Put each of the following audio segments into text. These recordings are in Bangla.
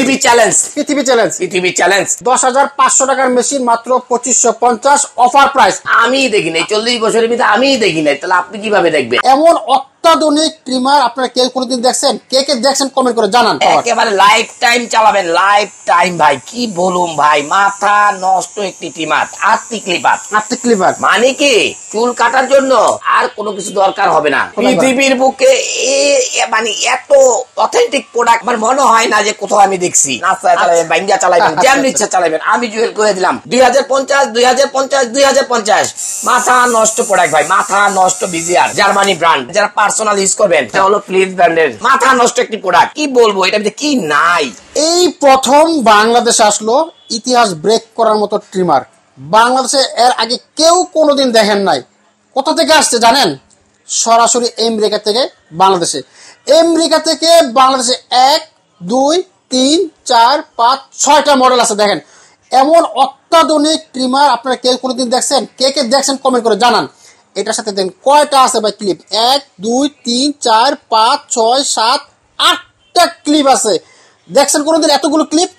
পৃথিবী চ্যালেঞ্জ, পৃথিবী চ্যালেঞ্জ, পৃথিবী চ্যালেঞ্জ। 10,500 টাকার মেশিন মাত্র 2550 অফার প্রাইস। আমি দেখি নাই 40 বছরের ভিতরে, আমি দেখি নাই, তাহলে আপনি কিভাবে দেখবেন? এমন অত্যাধুনিক ট্রিমার আপনারা কেউ কোনোদিন দেখছেন? কে কে দেখছেন কমেন্ট করে জানান। একেবারে লাইফ টাইম চালাবেন, লাইফ টাইম ভাই। কি বলুম ভাই, মাথা নষ্ট একটি ট্রিমার। আটটি ক্লিপার, আটটি ক্লিপার মানে কি চুল কাটার জন্য আর কোনো কিছু দরকার হবে না পৃথিবীর বুকে। মানে এত অথেন্টিক প্রোডাক্ট আমার মনে হয় না যে কোথাও আমি দেখছি। নাস্তা চালাবেন, বাইঙ্গা চালাবেন, যেমন ইচ্ছা চালাবেন। আমি জুয়েল করে দিলাম 2050 2050 2050 মাথা নষ্ট প্রোডাক্ট ভাই, মাথা নষ্ট। বিজিআর জার্মানি ব্র্যান্ড, যারা পার্সোনাল ইউজ করবেন এটা হলো ফ্লিপ ব্র্যান্ডের মাথা নষ্ট একটি প্রোডাক্ট। কি বলবো, এটা কি নাই। এই প্রথম বাংলাদেশে আসলো ইতিহাস ব্রেক করার মতো ট্রিমার। বাংলাদেশে এর আগে কেউ কোনোদিন দেখেন নাই। কোথা থেকে আসছে জানেন? সরাসরি আমেরিকা থেকে বাংলাদেশে। আমেরিকা থেকে বাংলাদেশে 1 2 3 4 5 6টা মডেল আছে। দেখেন এমন অত্যাধুনিক ট্রিমার আপনারা কেউ কোনোদিন দেখছেন? কে কে দেখছেন কমেন্ট করে জানান। এটার সাথে দেখেন কয়টা আছে ভাই ক্লিপ, 1 2 3 4 5 6 7 8টা ক্লিপ আছে। দেখছেন কোনোদিন এতগুলো ক্লিপ?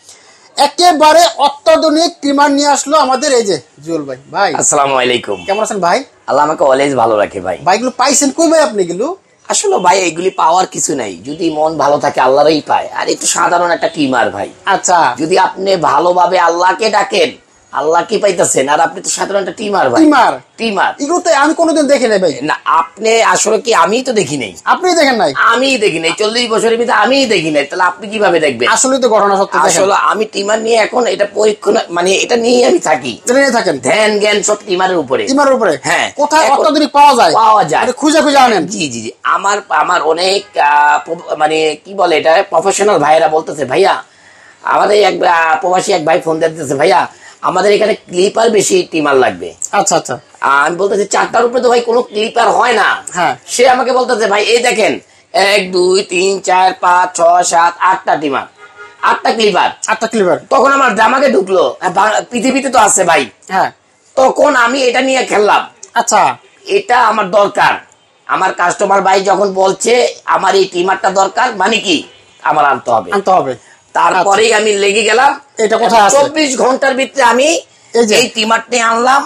একেবারে অত্যাধুনিক ট্রিমার নিয়ে আসলো আমাদের এই যে জুয়েল ভাই। ভাই আসসালামু আলাইকুম, কেমন আছেন ভাই? আল্লাহ আমাকে অলওয়েজ ভালো রাখে ভাই। ভাইগুলো পাইছেন কই ভাই আপনি? এগুলো আসলে ভাই এগুলি পাওয়ার কিছু নাই, যদি মন ভালো থাকে আল্লাহরই পায়। আর একটু সাধারণ একটা ট্রিমার ভাই। আচ্ছা, যদি আপনি ভালোভাবে আল্লাহকে ডাকেন আল্লাহ কি পাইতেছেন। আর আপনি তো সাধারণ একটা টিমার ভাই। টিমার টিমার এগুলো তো আমি কোনোদিন দেখি নাই ভাই। না আপনি আসলে কি, আমি তো দেখি নাই। আপনি দেখেন নাই? আমি দেখি নাই 40 বছরের ভিতরে, আমি দেখি নাই, তাহলে আপনি কিভাবে দেখবেন? আসলে তো ঘটনা সত্য। আসলে আমি টিমার নিয়ে এখন এটা পরীক্ষণ, মানে এটা নিয়ে আমি থাকি। নিয়ে থাকেন? ধ্যান জ্ঞান সব টিমারের উপরে। টিমারের উপরে? হ্যাঁ। কোথায় অত্যাধুনিক পাওয়া যায়? পাওয়া যায়, খুঁজে খুঁজে আনেন। জি জি জি। আমার অনেক মানে কি বলে এটা, প্রফেশনাল ভাইয়েরা বলতেছে ভাইয়া, আমাদের এক প্রবাসী এক ভাই ফোন দিতেছে, ভাইয়া আমাদের এখানে ক্লিপার বেশি টিমার লাগবে। আচ্ছা আচ্ছা। আমি বলতেছি 4টার উপরে তো ভাই কোনো ক্লিপার হয় না। হ্যাঁ। সে আমাকে বলতেছে ভাই এই দেখেন 1 2 3 4 5 6 7 8টা টিমার, 8টা ক্লিপার, 8টা ক্লিপার। তখন আমার জামাকে ঢুকলো, পৃথিবীতে তো আছে ভাই। হ্যাঁ। তখন আমি এটা নিয়ে খেললাম। আচ্ছা, এটা আমার দরকার। আমার কাস্টমার ভাই যখন বলছে আমার এই টিমারটা দরকার, মানে কি আমার আনতে হবে, আনতে হবে। তারপরেই আমি লেগে গেলাম। এটা কোথায় আছে? 24 ঘন্টার ভিতরে আমি এই টিমারটি আনলাম।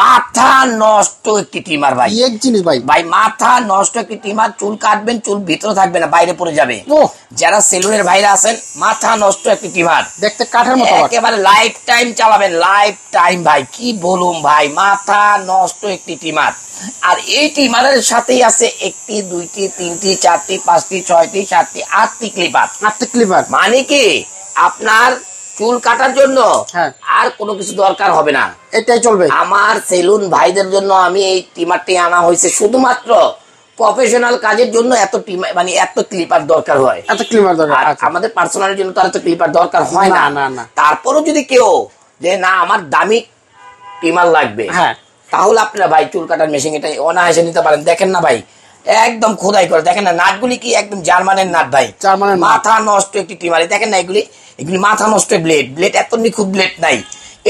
মাথা নষ্ট একটি টিমার ভাই। এক জিনিস ভাই, ভাই মাথা নষ্ট একটি টিমার। চুল কাটবেন, চুল ভিতরে থাকবে না, বাইরে পড়ে যাবে। যারা সেলুনের ভাইরা আছেন, মাথা নষ্ট একটি টিমার, দেখতে কাঠের মতো, একেবারে লাইফ টাইম চালাবেন, লাইফ টাইম ভাই। কি বলুম ভাই, মাথা নষ্ট একটি টিমার। আর এই টিমারের সাথেই আছে 1টি 2টি 3টি 4টি 5টি 6টি 7টি 8টি ক্লিপার। 8টি ক্লিপার মানে কি আপনার চুল কাটার জন্য আর কোনো কিছু দরকার হবে না, এটাই চলবে। আমার সেলুন ভাইদের জন্য আমি এই টিমারটি আনা হয়েছে শুধুমাত্র প্রফেশনাল কাজের জন্য। এত টিমার মানে এত ক্লিপার দরকার হয়, এত ক্লিপার দরকার। আমাদের পার্সোনালের জন্য তো এত ক্লিপার দরকার হয় না। না, তারপরও যদি কেউ যে না আমার দামি টিমার লাগবে, হ্যাঁ, তাহলে আপনারা ভাই চুল কাটার মেশিন এটা অনায়াসে নিতে পারেন। দেখেন না ভাই, একদম খোদাই করে দেখেন না, নাটগুলি কি একদম জার্মানের নাট ভাই। জার্মানের মাথা নষ্ট একটি টিমার। দেখেন না এগুলি মাথা নষ্ট ব্লেড। ব্লেড এত নিখুঁত ব্লেড নাই,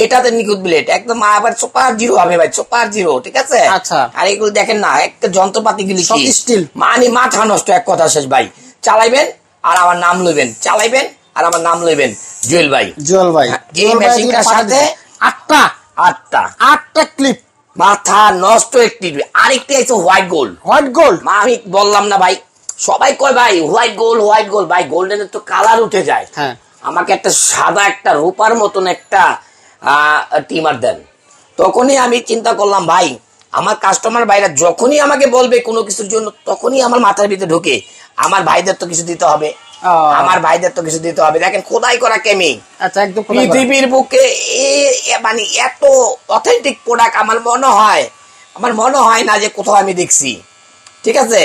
এটাতে নিখুঁত ব্লেড একদম। আবার সুপার জিরো হবে ভাই, সুপার জিরো, ঠিক আছে? আচ্ছা। আর এগুলো দেখেন না একটা যন্ত্রপাতি গুলি স্টিল, মানে মাথা নষ্ট। এক কথা শেষ ভাই, চালাইবেন আর আমার নাম লইবেন, চালাইবেন আর আমার নাম লইবেন জুয়েল ভাই। জুয়েল ভাই এই মেশিনটার সাথে 8টা ক্লিপ, মাথা নষ্ট একটি। আরেকটি আছে হোয়াইট গোল্ড। হোয়াইট গোল্ড আমি বললাম না ভাই, সবাই কয় ভাই হোয়াইট গোল্ড, হোয়াইট গোল্ড। ভাই গোল্ডেনের তো কালার উঠে যায়। হ্যাঁ, আমাকে একটা সাদা একটা রূপার মতন একটা টিমার দেন। তখনই আমি চিন্তা করলাম ভাই, আমার কাস্টমার ভাইরা যখনই আমাকে বলবে কোনো কিছুর জন্য, তখনই আমার মাথার ভিতরে ঢুকে আমার ভাইদের তো কিছু দিতে হবে, আমার ভাইদের তো কিছু দিতে হবে। দেখেন খোদাই করা কেমি। আচ্ছা, একদম পৃথিবীর বুকে মানে এত অথেন্টিক প্রোডাক্ট আমার মনে হয় না যে কোথাও আমি দেখছি, ঠিক আছে?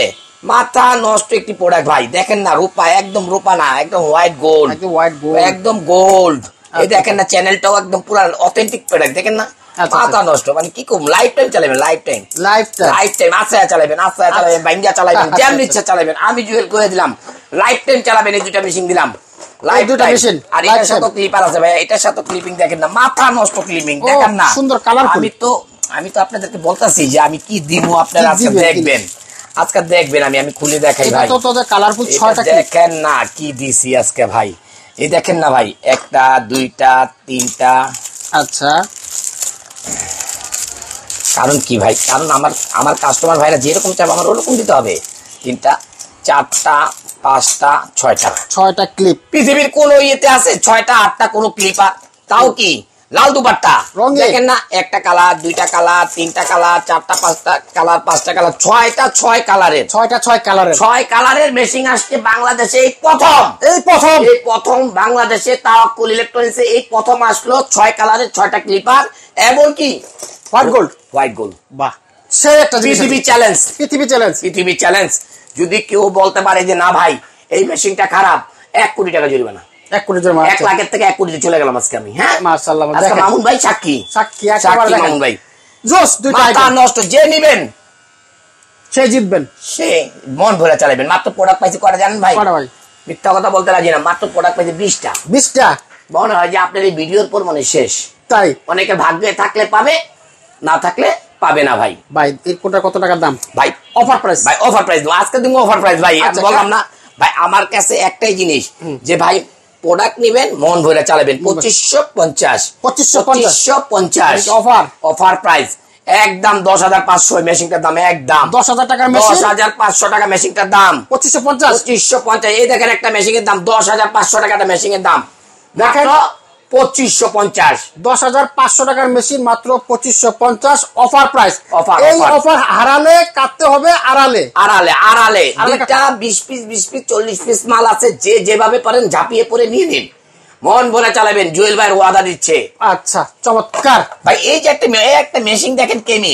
মাথা নষ্ট একটি প্রোডাক্ট ভাই। দেখেন না রূপা, একদম রূপা না, একদম হোয়াইট গোল্ড, একদম গোল্ড। এই দেখেন না চ্যানেলটাও একদম পুরো অথেন্টিক প্রোডাক্ট। দেখেন না মাথা নষ্ট, মানে কি কম লাইফ টাইম চালাবেন, লাইফ টাইম আস্তে চালাবেন, আস্তে চালাবেন, বাইঙ্গা চালাবেন, যেমন ইচ্ছা চালাবেন। আমি জুয়েল করে দিলাম লাইফ টাইম চালাবেন। এই 2টা মেশিন দিলাম, লাইফ দুটা মেশিন। আর এটার সাথে ক্লিপার আছে ভাই, এটার সাথে ক্লিপিং দেখেন না, মাথা নষ্ট ক্লিপিং। দেখেন না সুন্দর কালার। আমি তো আপনাদেরকে বলতাছি যে আমি কি দিব, আপনারা আজকে দেখবেন, আজকে দেখবেন। আমি খুলে দেখাই ভাই, কালারফুল 6টা দেখেন না কি দিছি আজকে ভাই। এই দেখেন না ভাই, একটা দুইটা তিনটা। আচ্ছা, কারণ কি ভাই, কারণ আমার কাস্টমার ভাইরা যেরকম চাইবে আমার ওরকম দিতে হবে। তিনটা, চারটা, পাঁচটা, ছয়টা ক্লিপ। পৃথিবীর কোন ইয়েতে আছে 6টা 8টা কোন ক্লিপ? তাও কি লাল দুপাট্টা দেখেন না, একটা কালার, দুইটা কালার, তিনটা কালার, চারটা পাঁচটা কালার, পাঁচটা কালার, 6টা 6 কালারের, 6 কালারের মেশিন আসছে বাংলাদেশে এই প্রথম বাংলাদেশে তাওয়াক্কুল ইলেকট্রনিক্সে এই প্রথম আসলো 6 কালারের 6টা ক্লিপার, এমনকি হোয়াইট গোল্ড। বাহ, সেই একটা পৃথিবী চ্যালেঞ্জ। যদি কেউ বলতে পারে যে না ভাই এই মেশিনটা খারাপ, 1 কোটি টাকা জরিমানা। 1 লাখের থেকে 1 কোটিতে চলে গেলাম আজকে আমি। হ্যাঁ, মাশাআল্লাহ। মামুন ভাই সাক্ষী মামুন ভাই। জোস, দুইটা নষ্ট, যে নিবেন সে জিতবেন, সে মন ভরে চালাবেন। মাত্র প্রোডাক্ট পাইছি করা জানেন ভাই, মিথ্যা কথা বলতে রাজি না। মাত্র প্রোডাক্ট পাইছি 20টা। মনে হয় যে আপনার এই ভিডিওর পর মনে শেষ। তাই অনেকের ভাগ্যে থাকলে পাবে, না থাকলে পাবে না ভাই। এই কোনটা কত টাকার দাম ভাই? অফার প্রাইস আজকে তুমি অফার প্রাইস ভাই। আমি বললাম না ভাই, আমার কাছে একটাই জিনিস যে ভাই প্রোডাক্ট নিবেন মন ভরে চালাবেন। 2550 অফার প্রাইস, একদম 10,500 মেশিনটার দাম, একদম 10,000 টাকার মেশিন, 10,500 টাকা মেশিনটার দাম। 2550। এই দেখেন একটা মেশিনের দাম 10,500 টাকাটা মেশিনের দাম, দেখেন 2550। 10,500 টাকার মেশিন মাত্র 2550 অফার প্রাইস। এই অফার হারালে কাটতে হবে আড়ালে। দুইটা 20 পিস 40 পিস মাল আছে, যে যেভাবে পারেন ঝাঁপিয়ে পড়ে নিয়ে নিন, মন ভরে চালাবেন। জুয়েল ভাইয়ের ওয়াদা দিচ্ছে। আচ্ছা, চমৎকার ভাই। এই যে একটা মেশিন দেখেন, কেমি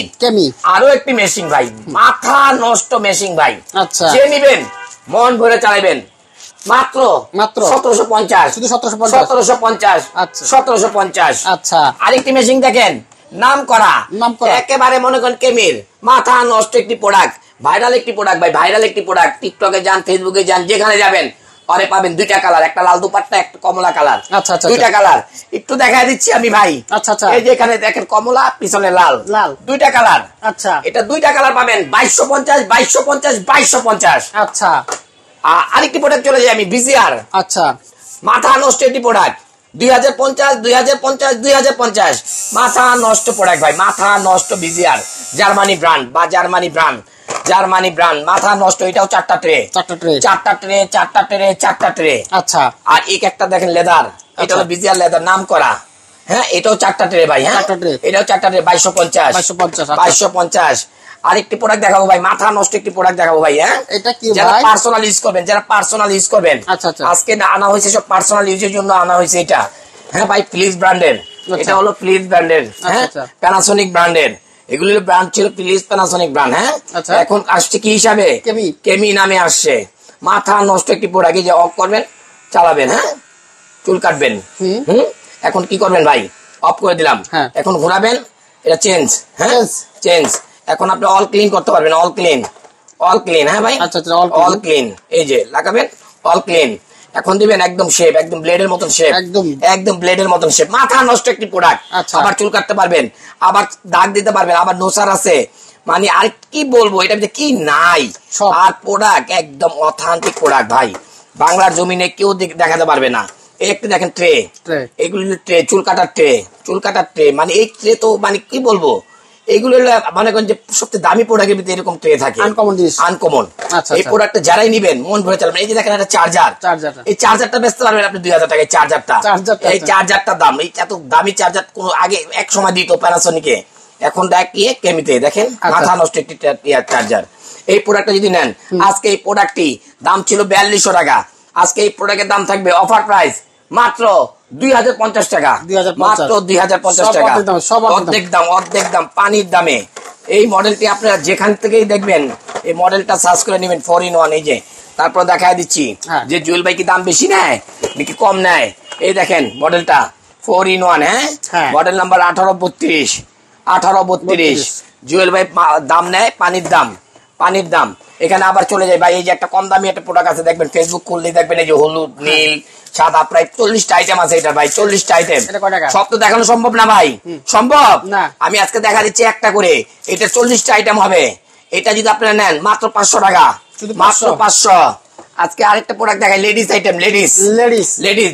আরো একটি মেশিন ভাই, মাথা নষ্ট মেশিন ভাই। আচ্ছা, যে নিবেন মন ভরে চালাবেন। মাত্র 1750, শুধু 1750। আচ্ছা, 1750। আচ্ছা, আরেকটি মেশিন দেখেন, নাম করা একেবারে মনে করেন কেমির, মাথা নষ্ট একটি প্রোডাক্ট, ভাইরাল একটি প্রোডাক্ট ভাই, ভাইরাল একটি প্রোডাক্ট। টিকটকে যান, ফেসবুকে যান, যেখানে যাবেন আরে পাবেন 2টা কালার, একটা লাল দুপাট্টা, একটা কমলা কালার। আচ্ছা, 2টা কালার একটু দেখা দিচ্ছি আমি ভাই। আচ্ছা, এই যে এখানে দেখেন কমলা, পিছনে লাল, 2টা কালার। আচ্ছা, এটা 2টা কালার পাবেন 2250। আচ্ছা, আরেকটি প্রোডাক্ট চলে যাই আমি, বিজিআর। আচ্ছা, মাথা নষ্ট একটি প্রোডাক্ট, 2050, মাথা নষ্ট প্রোডাক্ট ভাই, মাথা নষ্ট বিজিআর, জার্মানি ব্র্যান্ড বা জার্মানি ব্র্যান্ড, মাথা নষ্ট। এটাও 4টা ট্রে। আচ্ছা, আর একটা দেখেন লেদার, এটা হলো বিজিআর লেদার, নাম করা। হ্যাঁ, এটাও 4টা ট্রে ভাই। হ্যাঁ, এটাও 4টা ট্রে, 2250। আরেকটি প্রোডাক্ট দেখাবো ভাই, মাথা নষ্ট একটি প্রোডাক্ট দেখাবো ভাই। হ্যাঁ, এটা কি যারা পার্সোনাল ইউজ করবেন, আচ্ছা, আজকে আনা হয়েছে সব পার্সোনাল ইউজের জন্য আনা হয়েছে এটা। হ্যাঁ ভাই, ফিলিপস ব্র্যান্ডের, এটা হলো ফিলিপস ব্র্যান্ডের। হ্যাঁ, প্যানাসোনিক ব্র্যান্ডের, এগুলোর ব্র্যান্ড ছিল ফিলিপস প্যানাসোনিক ব্র্যান্ড। হ্যাঁ, এখন আসছে কি হিসাবে, কেমি নামে আসছে। মাথা নষ্ট একটি প্রোডাক্ট, যে অফ করবেন, চালাবেন। হ্যাঁ, চুল কাটবেন। এখন কি করবেন ভাই, অফ করে দিলাম, এখন ঘোরাবেন, এটা চেঞ্জ। হ্যাঁ, চেঞ্জ। এখন আপনি অল ক্লিন করতে পারবেন, অল ক্লিন। হ্যাঁ ভাই, অল ক্লিন, এই যে লাগাবেন, অল ক্লিন। এখন দিবেন একদম শেপ, একদম ব্লেডের মতন শেপ, একদম ব্লেডের মতন শেপ। মাথা নষ্ট একটি প্রোডাক্ট, আবার চুল কাটতে পারবেন, আবার দাগ দিতে পারবেন, আবার নোসার আছে, মানে আর কি বলবো, এটা কি নাই। আর প্রোডাক্ট একদম অথেন্টিক প্রোডাক্ট ভাই, বাংলার জমিনে কেউ দেখাতে পারবে না। এই একটু দেখেন ট্রে, এগুলি ট্রে, চুল কাটার ট্রে, মানে এই ট্রে তো মানে কি বলবো, এগুলো মনে করেন যে সবচেয়ে দামি প্রোডাক্টের ভিতরে এরকম ট্রে থাকে, আনকমন। এই প্রোডাক্টটা যারাই নিবেন মন ভরে চালাবেন। এই যে দেখেন একটা চার্জার, এই চার্জারটা বেচতে পারবেন আপনি 2000 টাকায়। এই চার্জারটার দাম, এই এত দামি চার্জার কোন আগে এক সময় দিত প্যানাসোনিকে, এখন দেখিয়ে কেমিতে দেখেন মাথা নষ্ট একটি চার্জার। এই প্রোডাক্টটা যদি নেন, আজকে এই প্রোডাক্টটি দাম ছিল 4200 টাকা, আজকে এই প্রোডাক্টের দাম থাকবে অফার প্রাইস মাত্র 2050 টাকা, মাত্র 2050 টাকা, অর্ধেক দাম, পানির দামে। এই মডেলটি আপনারা যেখান থেকেই দেখবেন, এই মডেলটা সার্চ করে নেবেন, 4-in-1। এই যে তারপর দেখা দিচ্ছি যে জুয়েল ভাই কি দাম বেশি নেয় নাকি কম নেয়। এই দেখেন মডেলটা 4-in-1। হ্যাঁ, মডেল নাম্বার 1832। জুয়েল ভাই দাম নেয় পানির দাম। এখানে আবার চলে যায় ভাই, এই যে একটা কম দামি একটা প্রোডাক্ট আছে, দেখবেন ফেসবুক খুললেই দেখবেন, এই যে হলুদ, নীল, সাদা, প্রায় 40টা আইটেম আছে এটা ভাই, 40টা আইটেম। সব তো দেখানো সম্ভব না ভাই, সম্ভব না। আমি আজকে দেখা দিচ্ছি একটা করে, এটা 40টা আইটেম হবে। এটা যদি আপনারা নেন মাত্র 500 টাকা, মাত্র 500। আজকে আরেকটা প্রোডাক্ট দেখাই, লেডিস আইটেম, লেডিস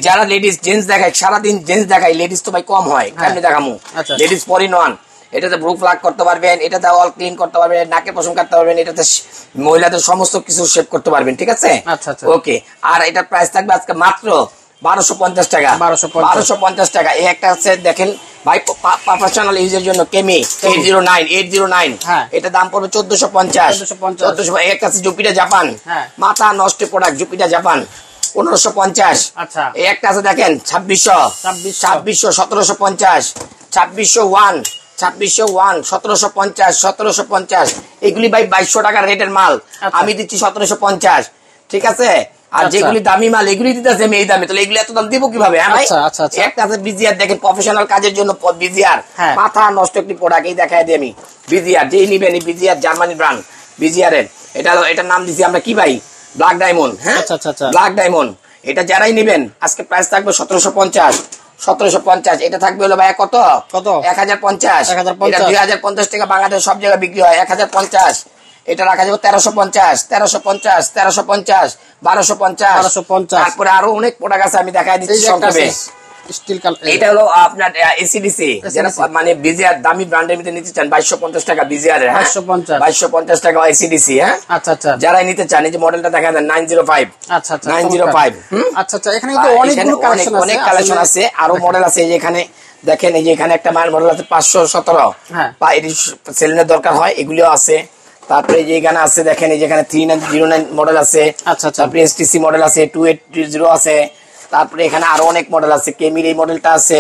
যারা লেডিস জেন্টস দেখায় সারাদিন, জেন্টস দেখায়, লেডিস তো ভাই কম হয়, কেমনে দেখামু? লেডিস 4-in-1, এটাতে ব্রু প্লাগ করতে পারবেন, এটাতে অল ক্লিন করতে পারবেন, নাকের পশম কাটতে পারবেন, এটাতে মহিলাদের সমস্ত কিছু শেভ করতে পারবেন, ঠিক আছে? ওকে, আর এটার প্রাইস থাকবে আজকে মাত্র 1250 টাকা। 1250 টাকা। এই একটা আছে দেখেন ভাই, প্রফেশনাল ইউজের জন্য কেমি 809, এটা দাম পড়বে 1450। এই একটা আছে জুপিটার জাপান, মাথা নষ্ট প্রোডাক্ট, জুপিটার জাপান 1550। এই একটা আছে দেখেন 2600, 1750, 2601, 1750। এগুলি ভাই 2200 টাকার রেটের মাল, আমি দিচ্ছি 1750, ঠিক আছে? আর যেগুলি দামি মাল এগুলি দিতেছে আমি এই দামে, তাহলে এগুলি এত দাম দিব কিভাবে? একটা আছে বিজিআর, দেখেন প্রফেশনাল কাজের জন্য বিজিআর, মাথা নষ্ট একটি প্রোডাক্ট, এই দেখাই দিই আমি। বিজিআর যেই নিবেন, এই বিজিআর জার্মানি ব্র্যান্ড, বিজিআর এর এটার নাম দিছি আমরা কি ভাই, ব্ল্যাক ডায়মন্ড। হ্যাঁ, ব্ল্যাক ডায়মন্ড। এটা যারাই নিবেন আজকে প্রাইস থাকবে 1750। এটা থাকবে হলো ভাই কত 1050। এটা 2050 টাকা, বাংলাদেশ সব জায়গায় বিক্রি হয় 1050। এটা রাখা যাবে 1350, 1250। তারপরে আরো অনেক প্রোডাক্ট আছে, আমি দেখাই দিচ্ছি সংক্ষেপে। এটা হলো আপনার এসিডিসি, যারা মানে বিজিআর দামি ব্র্যান্ডের মধ্যে নিতে চান 2250 টাকা বিজিআর এর, 2250 টাকা এসিডিসি। হ্যাঁ, যারা নিতে চান, এই যে মডেলটা দেখা যায় 905। 905। এখানে কিন্তু অনেক কালেকশন আছে, আরো মডেল আছে। এই যে এখানে দেখেন, এই যে এখানে একটা মাল মডেল আছে 517, সেলুনের দরকার হয়, এগুলিও আছে। তারপরে যে এখানে আছে দেখেন, এই যেখানে 3909 মডেল আছে, তারপরে এসটিসি মডেল আছে, 2830 আছে। তারপরে এখানে আরো অনেক মডেল আছে, কেমির এই মডেলটা আছে।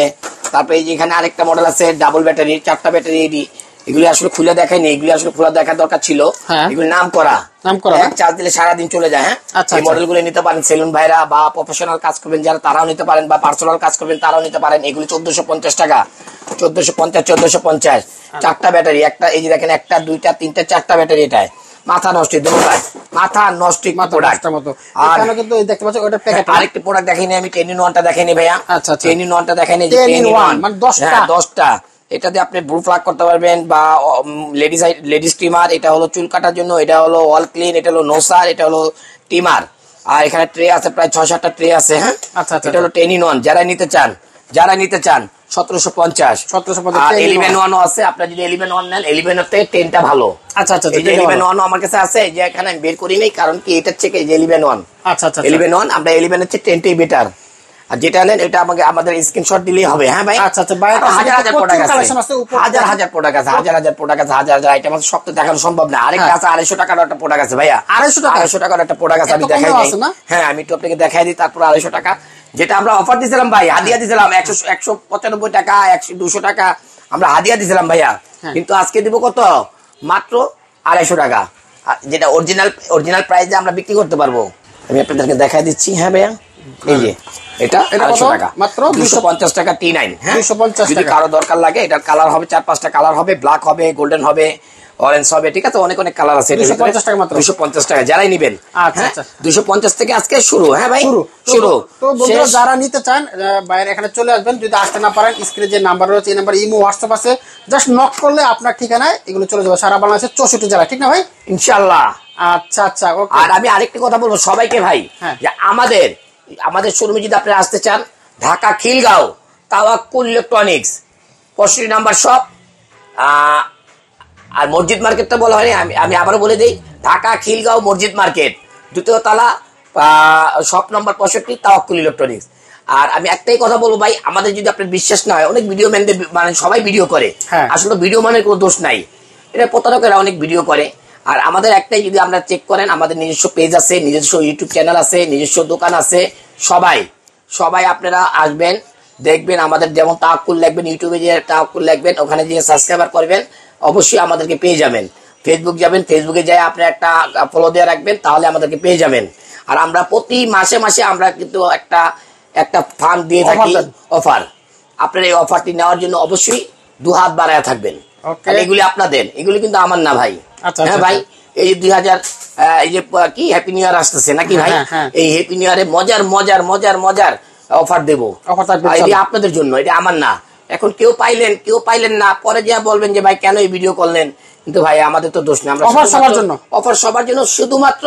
তারপরে এই যে এখানে আরেকটা মডেল আছে ডাবল ব্যাটারি, 4টা ব্যাটারি। এগুলি আসলে খুলে দেখায়নি, এগুলি আসলে খোলা দেখার দরকার ছিল। এগুলি নাম করা, চার্জ দিলে সারাদিন চলে যায়। হ্যাঁ, এই মডেল গুলো নিতে পারেন সেলুন ভাইরা, বা প্রফেশনাল কাজ করবেন যারা, তারাও নিতে পারেন, বা পার্সোনাল কাজ করবেন তারাও নিতে পারেন। এগুলি 1450 টাকা। 1450। 4টা ব্যাটারি, একটা এই যে দেখেন, 1টা 2টা 3টা 4টা ব্যাটারি। এটাই মাথা নষ্ট, মাথা নষ্ট প্রোডাক্ট। আর কিন্তু দেখতে পাচ্ছ ওটা প্যাকেট। আরেকটা প্রোডাক্ট দেখাইনি আমি, 10-in-1টা দেখাইনি ভাইয়া। 10-in-1টা দেখাইনি, 10-in-1 মানে 10টা। এটাতে আপনি ব্রু প্লাগ করতে পারবেন, বা লেডিস ট্রিমার, এটা হলো চুল কাটার জন্য, এটা হলো অল ক্লিন, এটা হলো নোসার, এটা হলো ট্রিমার। আর এখানে ট্রে আছে প্রায় 6-7টা ট্রে আছে। হ্যাঁ, এটা হলো 10-in-1। যারা নিতে চান 1750। 11-1 আছে, আপনার যদি 11-1 নেন, 11 থেকে 10টা ভালো। 11-1 আমার কাছে আছে, যে এখানে আমি বের করি নাই, কারণ কি এটার থেকে 11-1। 11-1 আমরা 11 এর চেয়ে 10টাই বেটার। আর যেটা নেন এটা আমাদের স্ক্রিনশট দিলেই হবে। হ্যাঁ ভাই, হাজার প্রোডাক্ট আছে, হাজার প্রোডাক্ট আছে, হাজার আইটেম আছে, সব তো দেখানো সম্ভব না। আরেকটা আছে 250 টাকার একটা প্রোডাক্ট আছে ভাইয়া, 250 টাকার একটা প্রোডাক্ট আছে, আমি দেখাই দিই। হ্যাঁ, আমি একটু আপনাকে দেখাই দিই। তারপর 250 টাকা, যেটা আমরা অফার দিয়েছিলাম ভাই, হাদিয়া দিয়েছিলাম 195 টাকা, 200 টাকা আমরা হাদিয়া দিয়েছিলাম ভাইয়া। কিন্তু আজকে দিব কত, মাত্র 250 টাকা, যেটা অরিজিনাল প্রাইসে আমরা বিক্রি করতে পারবো। আমি আপনাদেরকে দেখাই দিচ্ছি। হ্যাঁ ভাইয়া, এই যে এটা 250 টাকা, মাত্র 250 টাকা T9। হ্যাঁ, 250 টাকা। কারো দরকার লাগে, এটার কালার হবে 4-5টা কালার হবে, ব্ল্যাক হবে, গোল্ডেন হবে, অরেঞ্জ হবে, ঠিক আছে, অনেক কালার আছে। 250 টাকা মাত্র, 250 টাকা যারাই নেবেন। 250 থেকে আজকে শুরু। হ্যাঁ ভাই, শুরু। তো বন্ধুরা যারা নিতে চান বাইরে এখানে চলে আসবেন, যদি আসতে না পারেন স্ক্রিনে যে নাম্বার রয়েছে এই নাম্বার ইমো হোয়াটসঅ্যাপ আছে, জাস্ট নক করলে আপনার ঠিকানায় এগুলো চলে যাবে সারা বাংলাদেশের 64 জেলা, ঠিক না ভাই? ইনশাআল্লাহ। আচ্ছা, ওকে। আর আমি আরেকটা কথা বলবো সবাইকে ভাই, যে আমাদের শোরুমে যদি আপনি আসতে চান, ঢাকা খিলগাঁও তাওয়াক্কুল ইলেকট্রনিক্স 65 নাম্বার শপ। আর মসজিদ মার্কেটটা বলা হয়নি, আমি আবারও বলে দিই, ঢাকা খিলগাঁও মসজিদ মার্কেট, 2য় তলা, শপ নম্বর 65, তাওয়াক্কুল ইলেকট্রনিক্স। আর আমি একটাই কথা বলবো ভাই, আমাদের যদি আপনার বিশ্বাস না হয়, অনেক ভিডিও ম্যানদের মানে সবাই ভিডিও করে, আসলে ভিডিও মানের কোনো দোষ নাই, এটা প্রতারকেরা অনেক ভিডিও করে। আর আমাদের একটাই, যদি আমরা চেক করেন, আমাদের নিজস্ব পেজ আছে, নিজস্ব ইউটিউব চ্যানেল আছে, নিজস্ব দোকান আছে। সবাই আপনারা আসবেন, দেখবেন আমাদের, যেমন তাওয়াক্কুল লিখবেন, ইউটিউবে যে তাওয়াক্কুল লিখবেন, ওখানে যে সাবস্ক্রাইবার করবেন, অবশ্যই আমাদেরকে পেয়ে যাবেন। ফেসবুক যাবেন, ফেসবুকে যাই আপনি একটা ফলো দিয়ে রাখবেন, তাহলে আমাদেরকে পেয়ে যাবেন। আর আমরা প্রতি মাসে আমরা কিন্তু একটা ফান্ড দিয়ে থাকি, অফার। আপনার এই অফারটি নেওয়ার জন্য অবশ্যই 2 হাত বাড়ায় থাকবেন। এগুলি আপনাদের, এগুলি কিন্তু আমার না ভাই। হ্যাঁ ভাই, এই যে 2000 এই যে কি হ্যাপি নিউ ইয়ার আসতেছে নাকি ভাই, এই হ্যাপি নিউ ইয়ারে মজার অফার দেবো, এটা আপনাদের জন্য, এটা আমার না। এখন কেউ পাইলেন না, পরে যা বলবেন যে ভাই কেন এই ভিডিও করলেন, কিন্তু ভাই আমাদের তো দোষ নেই, আমরা অফার সবার জন্য, শুধুমাত্র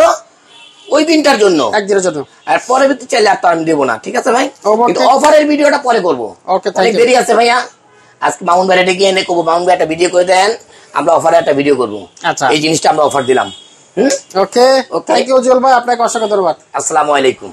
ওই দিনটার জন্য, একদিনের জন্য। আর পরবর্তী চাইলে আর তো আমি দেবো না, ঠিক আছে ভাই? কিন্তু অফারের ভিডিওটা পরে করবো, অনেক দেরি আছে ভাইয়া। আজকে মামুন ভাই ডেকে এনে করবো, মামুন ভাই একটা ভিডিও করে দেন, আমরা অফারে একটা ভিডিও করবো। আচ্ছা, এই জিনিসটা আমরা অফার দিলাম। ওকে, থ্যাংক ইউ জুয়েল ভাই, আপনাকে অসংখ্য ধন্যবাদ। আসসালামু আলাইকুম।